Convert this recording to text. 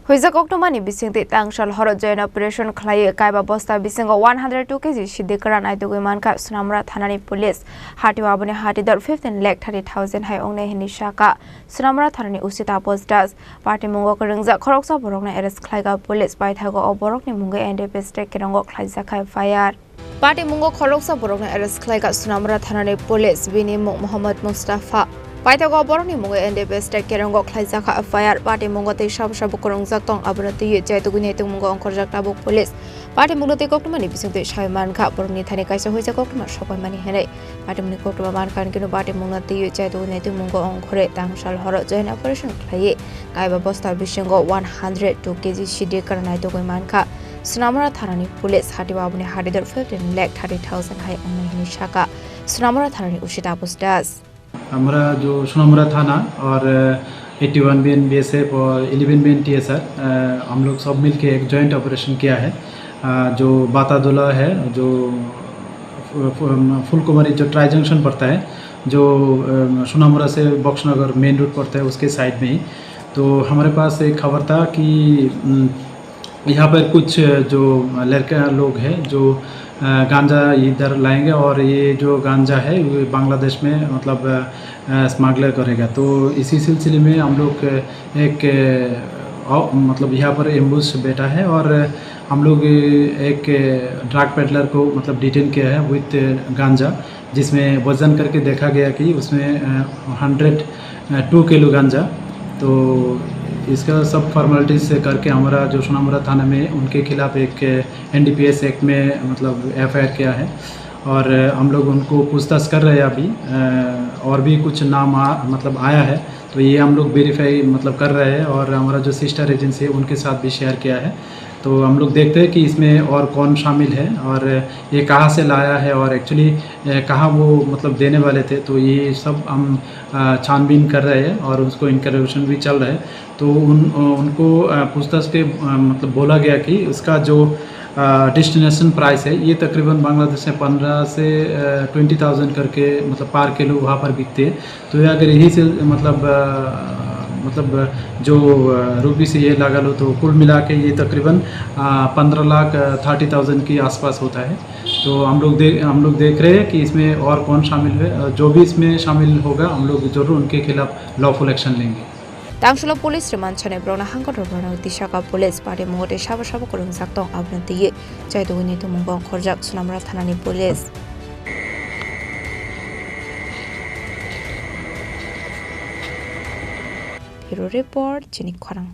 Hoijak Koktwmani Bisingtwi Tangsal Horo joint operation Khlaiwi Kaiba Bosta Bisingo 102kg Siddi Kwran Naitugwi Mankha Sonamura Thanani police Hatio Aboni hatidhar 15 lakh 30,000 hai Wngnai hini sakha Sonamura Thanani usita Postas Patimungo Khoroksa Khoroksa Borokno arrest Khlaikha police Paithango Borokni mungo NDPS Kerongo Khaijakha fire Patimungo Khoroksa Borokno arrest Khlaikha Sonamura Thanani police Bisingo Muhammad Mustafa Paithango Borokni mungo NDPS Kerongo Khaijakha fire Patimungo te shabu Kwrwngjak tong Aboni Mungo Hoijak tabuk police Patimungo te Koktwmani Bisingtwi Mankha Borokni thani kaisa Hoijak Koktwmani Sokoimani henai Patimungo Koktwmani Mankha kinu Patimungo te Mungo Khore Tangsal Horo joint operation Khlaiwi Kaiba Bosta Bisingo 102kg Siddi Kwran Naitugwi Mankha Sonamura Thanani police Hatio Aboni hatidhar 15 lakh 30,000 hai Wngnai hini sakha Sonamura Thanani usita Postas हमारा जो सोनामुरा थाना और 81 BN BSF और 11 BN TSR हम लोग सब मिल के एक जॉइंट ऑपरेशन किया है जो बातादोला है जो फुलकुमारी जो ट्राई जंक्शन पड़ता है जो सोनामुरा से बक्सनगर मेन रोड पड़ता है उसके साइड में ही तो हमारे पास एक खबर था कि यहाँ पर कुछ जो लड़के लोग हैं जो गांजा इधर लाएंगे और ये जो गांजा है वो बांग्लादेश में मतलब स्मगलर करेगा तो इसी सिलसिले में हम लोग एक मतलब यहाँ पर एम्बुश बैठा है और हम लोग एक ड्रग पेडलर को मतलब डिटेन किया है विथ गांजा जिसमें वजन करके देखा गया कि उसमें 102 किलो गांजा तो इसका सब फॉर्मेलिटीज करके हमारा जो सोनामुरा थाना में उनके खिलाफ एक NDPS एक्ट में मतलब FIR किया है और हम लोग उनको पूछताछ कर रहे हैं अभी और भी कुछ नाम मतलब आया है तो ये हम लोग वेरीफाई मतलब कर रहे हैं और हमारा जो सिस्टर एजेंसी है उनके साथ भी शेयर किया है तो हम लोग देखते हैं कि इसमें और कौन शामिल है और ये कहाँ से लाया है और एक्चुअली कहाँ वो मतलब देने वाले थे तो ये सब हम छानबीन कर रहे हैं और उसको इंटरोगेशन भी चल रहा है तो उनको पूछताछ के मतलब बोला गया कि उसका जो डेस्टिनेशन प्राइस है ये तकरीबन बांग्लादेश में 15 से 20,000 करके मतलब पर किलो वहाँ पर बिकते हैं तो अगर यही से मतलब जो रुपी से ये लगा लो तो कुल मिला के ये तकरीबन 15,30,000 के आसपास होता है तो हम लोग देख रहे हैं कि इसमें और कौन शामिल है जो भी इसमें शामिल होगा हम लोग जरूर उनके खिलाफ लॉफुल एक्शन लेंगे Tangsal police remand chane Borokno hangko Borokno tisaka police Patimungo te shabu Kwrwngjak tong Aboni Mungo Khoroksa Sonamura Thanani police Hero report Chini Khorang